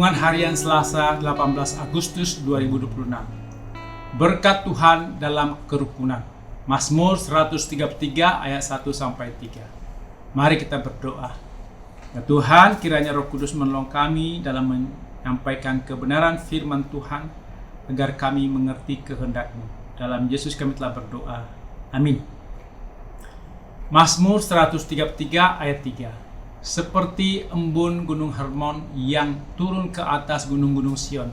Renungan Harian Selasa 18 Agustus 2026. Berkat Tuhan dalam kerukunan. Mazmur 133 ayat 1-3. Mari kita berdoa. Ya Tuhan, kiranya Roh Kudus menolong kami dalam menyampaikan kebenaran firman Tuhan agar kami mengerti kehendak-Mu. Dalam Yesus kami telah berdoa. Amin. Mazmur 133 ayat 3. Seperti embun gunung Hermon yang turun ke atas gunung-gunung Sion.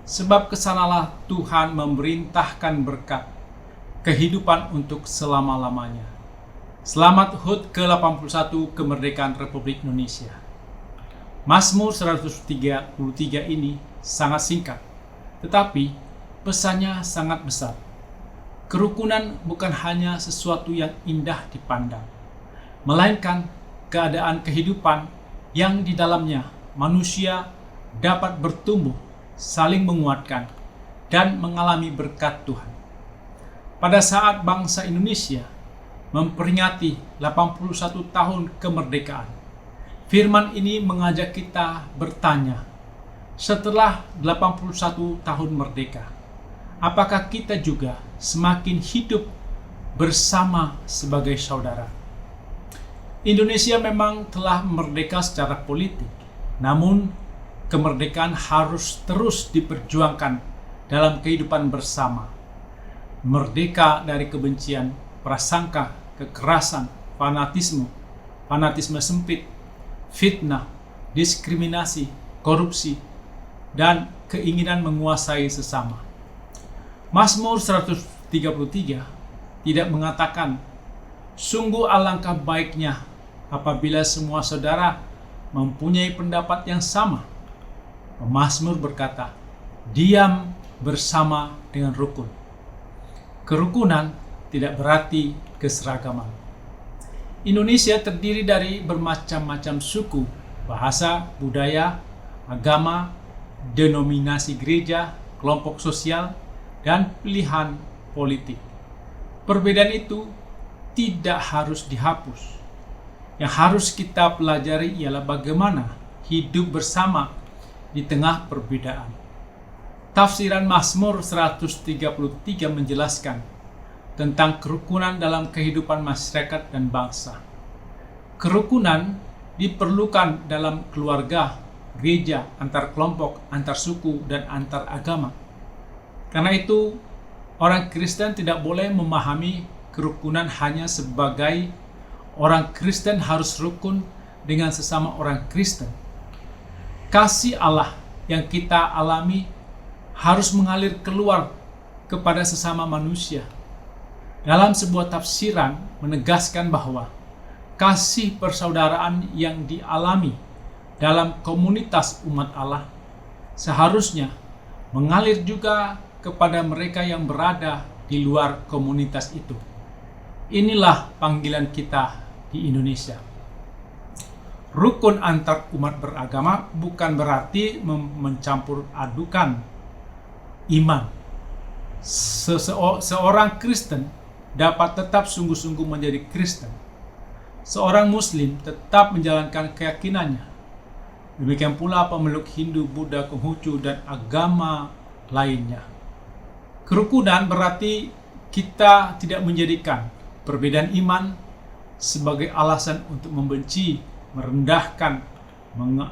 Sebab kesanalah Tuhan memerintahkan berkat, kehidupan untuk selama-lamanya. Selamat HUT ke-81 kemerdekaan Republik Indonesia. Mazmur 133 ini sangat singkat, tetapi pesannya sangat besar. Kerukunan bukan hanya sesuatu yang indah dipandang, melainkan keadaan kehidupan yang di dalamnya manusia dapat bertumbuh, saling menguatkan, dan mengalami berkat Tuhan. Pada saat bangsa Indonesia memperingati 81 tahun kemerdekaan, firman ini mengajak kita bertanya, setelah 81 tahun merdeka, apakah kita juga semakin hidup bersama sebagai saudara? Indonesia memang telah merdeka secara politik, namun kemerdekaan harus terus diperjuangkan dalam kehidupan bersama. Merdeka dari kebencian, prasangka, kekerasan, fanatisme sempit, fitnah, diskriminasi, korupsi, dan keinginan menguasai sesama. Mazmur 133 tidak mengatakan, sungguh alangkah baiknya apabila semua saudara mempunyai pendapat yang sama. Pemazmur berkata, diam bersama dengan rukun. Kerukunan tidak berarti keseragaman. Indonesia terdiri dari bermacam-macam suku, bahasa, budaya, agama, denominasi gereja, kelompok sosial, dan pilihan politik. Perbedaan itu tidak harus dihapus. Yang harus kita pelajari ialah bagaimana hidup bersama di tengah perbedaan. Tafsiran Mazmur 133 menjelaskan tentang kerukunan dalam kehidupan masyarakat dan bangsa. Kerukunan diperlukan dalam keluarga, gereja, antar kelompok, antar suku, dan antar agama. Karena itu, orang Kristen tidak boleh memahami kerukunan hanya sebagai orang Kristen harus rukun dengan sesama orang Kristen. Kasih Allah yang kita alami harus mengalir keluar kepada sesama manusia. Dalam sebuah tafsiran menegaskan bahwa kasih persaudaraan yang dialami dalam komunitas umat Allah seharusnya mengalir juga kepada mereka yang berada di luar komunitas itu. Inilah panggilan kita di Indonesia. Rukun antar umat beragama bukan berarti mencampur adukan iman. Seorang Kristen dapat tetap sungguh-sungguh menjadi Kristen. Seorang Muslim tetap menjalankan keyakinannya. Demikian pula pemeluk Hindu, Buddha, Konghucu, dan agama lainnya. Kerukunan berarti kita tidak menjadikan perbedaan iman sebagai alasan untuk membenci, merendahkan,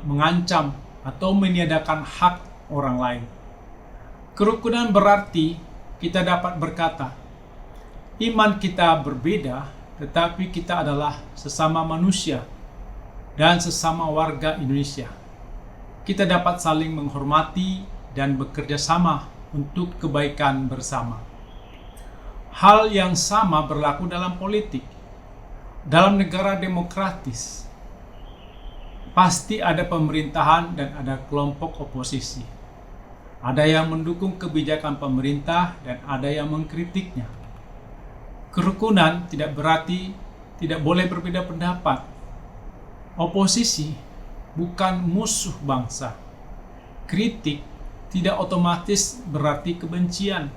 mengancam, atau meniadakan hak orang lain. Kerukunan berarti kita dapat berkata, iman kita berbeda, tetapi kita adalah sesama manusia dan sesama warga Indonesia. Kita dapat saling menghormati dan bekerja sama untuk kebaikan bersama. Hal yang sama berlaku dalam politik. Dalam negara demokratis, pasti ada pemerintahan dan ada kelompok oposisi. Ada yang mendukung kebijakan pemerintah dan ada yang mengkritiknya. Kerukunan tidak berarti tidak boleh berbeda pendapat. Oposisi bukan musuh bangsa. Kritik tidak otomatis berarti kebencian.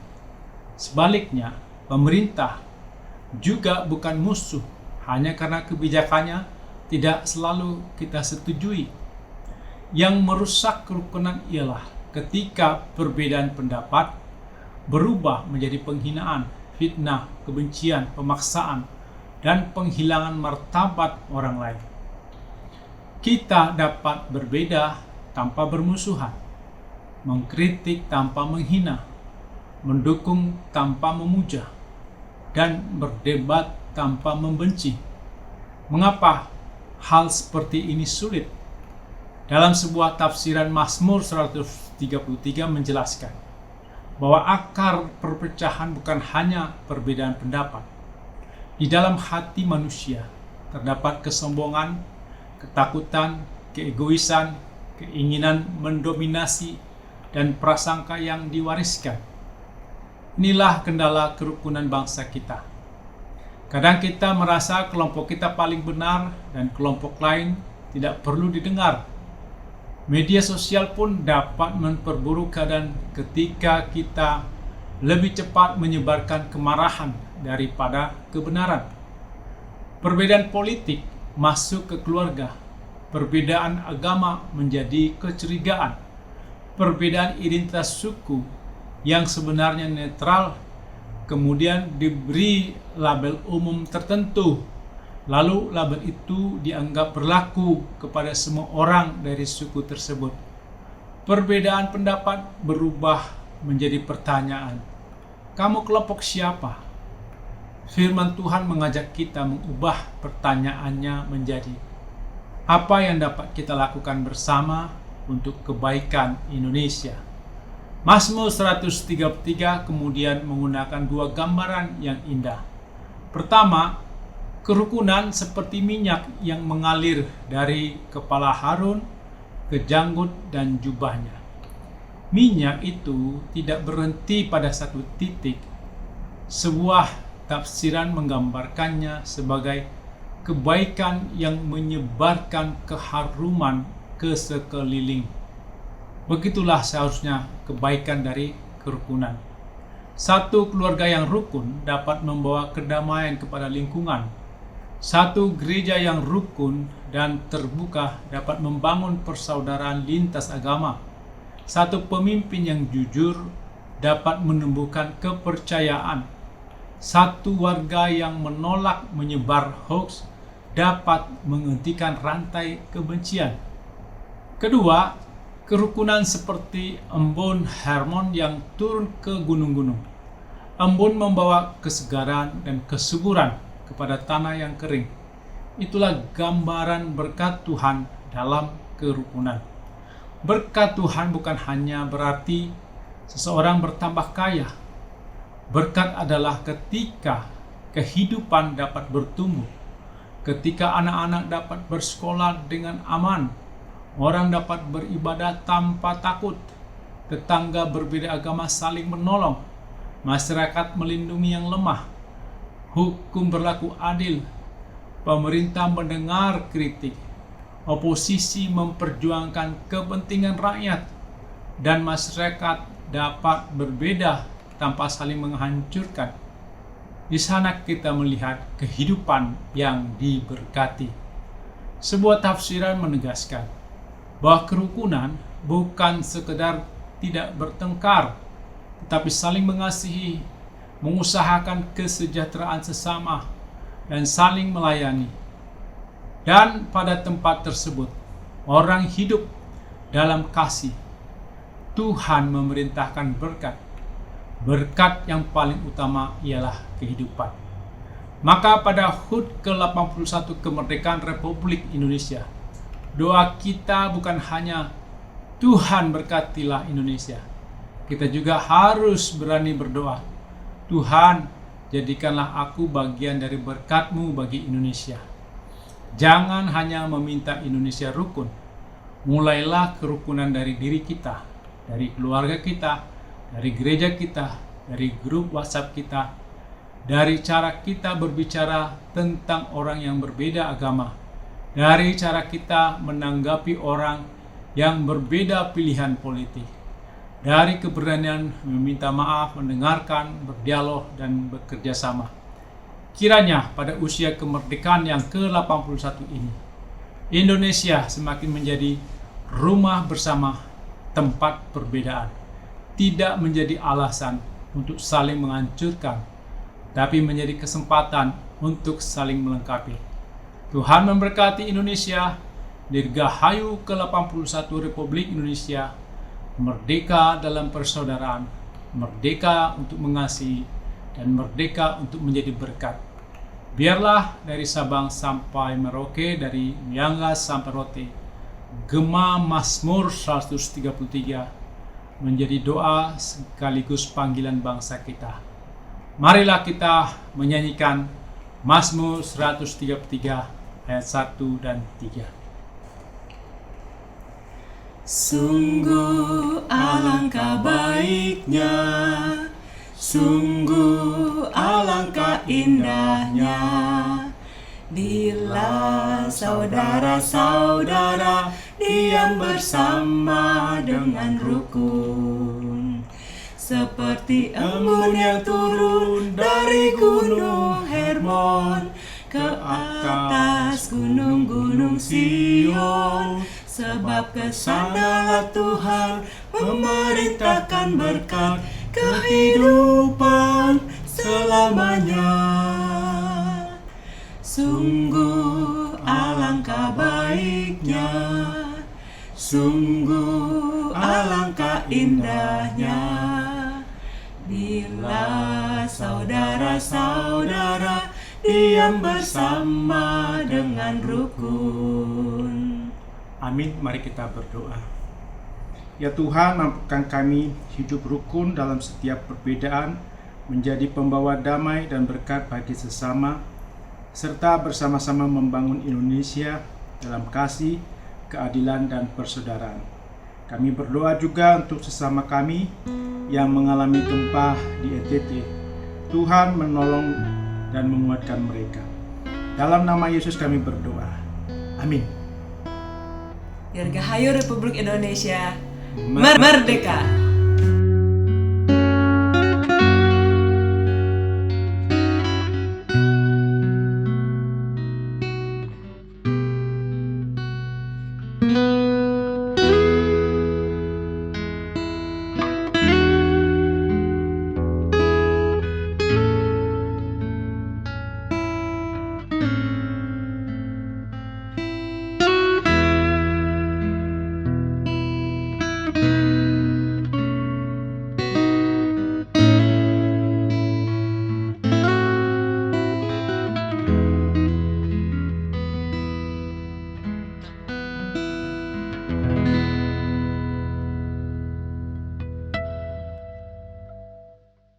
Sebaliknya, pemerintah juga bukan musuh hanya karena kebijakannya tidak selalu kita setujui. Yang merusak kerukunan ialah ketika perbedaan pendapat berubah menjadi penghinaan, fitnah, kebencian, pemaksaan, dan penghilangan martabat orang lain. Kita dapat berbeda tanpa bermusuhan, mengkritik tanpa menghina, mendukung tanpa memuja, dan berdebat tanpa membenci. Mengapa hal seperti ini sulit? Dalam sebuah tafsiran Mazmur 133 menjelaskan bahwa akar perpecahan bukan hanya perbedaan pendapat. Di dalam hati manusia terdapat kesombongan, ketakutan, keegoisan, keinginan mendominasi, dan prasangka yang diwariskan. Inilah kendala kerukunan bangsa kita. Kadang kita merasa kelompok kita paling benar dan kelompok lain tidak perlu didengar. Media sosial pun dapat memperburuk keadaan ketika kita lebih cepat menyebarkan kemarahan daripada kebenaran. Perbedaan politik masuk ke keluarga, perbedaan agama menjadi kecurigaan, perbedaan identitas suku yang sebenarnya netral kemudian diberi label umum tertentu. Lalu label itu dianggap berlaku kepada semua orang dari suku tersebut. Perbedaan pendapat berubah menjadi pertanyaan. Kamu kelompok siapa? Firman Tuhan mengajak kita mengubah pertanyaannya menjadi, apa yang dapat kita lakukan bersama untuk kebaikan Indonesia? Mazmur 133 kemudian menggunakan dua gambaran yang indah. Pertama, kerukunan seperti minyak yang mengalir dari kepala Harun ke janggut dan jubahnya. Minyak itu tidak berhenti pada satu titik. Sebuah tafsiran menggambarkannya sebagai kebaikan yang menyebarkan keharuman ke sekeliling. Begitulah seharusnya kebaikan dari kerukunan. Satu keluarga yang rukun dapat membawa kedamaian kepada lingkungan. Satu gereja yang rukun dan terbuka dapat membangun persaudaraan lintas agama. Satu pemimpin yang jujur dapat menumbuhkan kepercayaan. Satu warga yang menolak menyebar hoax dapat menghentikan rantai kebencian. Kedua, kerukunan seperti embun Hermon yang turun ke gunung-gunung. Embun membawa kesegaran dan kesuburan kepada tanah yang kering. Itulah gambaran berkat Tuhan dalam kerukunan. Berkat Tuhan bukan hanya berarti seseorang bertambah kaya. Berkat adalah ketika kehidupan dapat bertumbuh, ketika anak-anak dapat bersekolah dengan aman, orang dapat beribadah tanpa takut, tetangga berbeda agama saling menolong, masyarakat melindungi yang lemah, hukum berlaku adil, pemerintah mendengar kritik, oposisi memperjuangkan kepentingan rakyat, dan masyarakat dapat berbeda tanpa saling menghancurkan. Di sana kita melihat kehidupan yang diberkati. Sebuah tafsiran menegaskan bahwa kerukunan bukan sekedar tidak bertengkar, tetapi saling mengasihi, mengusahakan kesejahteraan sesama, dan saling melayani. Dan pada tempat tersebut, orang hidup dalam kasih. Tuhan memerintahkan berkat. Berkat yang paling utama ialah kehidupan. Maka pada HUT ke-81 kemerdekaan Republik Indonesia, doa kita bukan hanya Tuhan berkatilah Indonesia. Kita juga harus berani berdoa, Tuhan, jadikanlah aku bagian dari berkat-Mu bagi Indonesia. Jangan hanya meminta Indonesia rukun. Mulailah kerukunan dari diri kita, dari keluarga kita, dari gereja kita, dari grup WhatsApp kita, dari cara kita berbicara tentang orang yang berbeda agama, dari cara kita menanggapi orang yang berbeda pilihan politik, dari keberanian meminta maaf, mendengarkan, berdialog, dan bekerja sama. Kiranya pada usia kemerdekaan yang ke-81 ini, Indonesia semakin menjadi rumah bersama, tempat perbedaan tidak menjadi alasan untuk saling menghancurkan, tapi menjadi kesempatan untuk saling melengkapi. Tuhan memberkati Indonesia, Dirgahayu ke-81 Republik Indonesia, merdeka dalam persaudaraan, merdeka untuk mengasihi, dan merdeka untuk menjadi berkat. Biarlah dari Sabang sampai Merauke, dari Miangas sampai Rote, Gema Mazmur 133 menjadi doa sekaligus panggilan bangsa kita. Marilah kita menyanyikan Mazmur 133 ayat 1 dan 3. Sungguh alangkah baiknya, sungguh alangkah indahnya, bila saudara-saudara diam bersama dengan rukun. Seperti embun yang turun dari gunung Hermon ke atas gunung-gunung Sion. Sebab kesanalah Tuhan memerintahkan berkat kehidupan selamanya. Sungguh alangkah baiknya, sungguh alangkah indahnya, bila saudara-saudara diam bersama dengan rukun. Amin, mari kita berdoa. Ya Tuhan, mampukan kami hidup rukun dalam setiap perbedaan, menjadi pembawa damai dan berkat bagi sesama, serta bersama-sama membangun Indonesia dalam kasih, keadilan, dan persaudaraan. Kami berdoa juga untuk sesama kami yang mengalami gempa di NTT. Tuhan menolong dan menguatkan mereka. Dalam nama Yesus kami berdoa. Amin. Dirgahayu Republik Indonesia merdeka.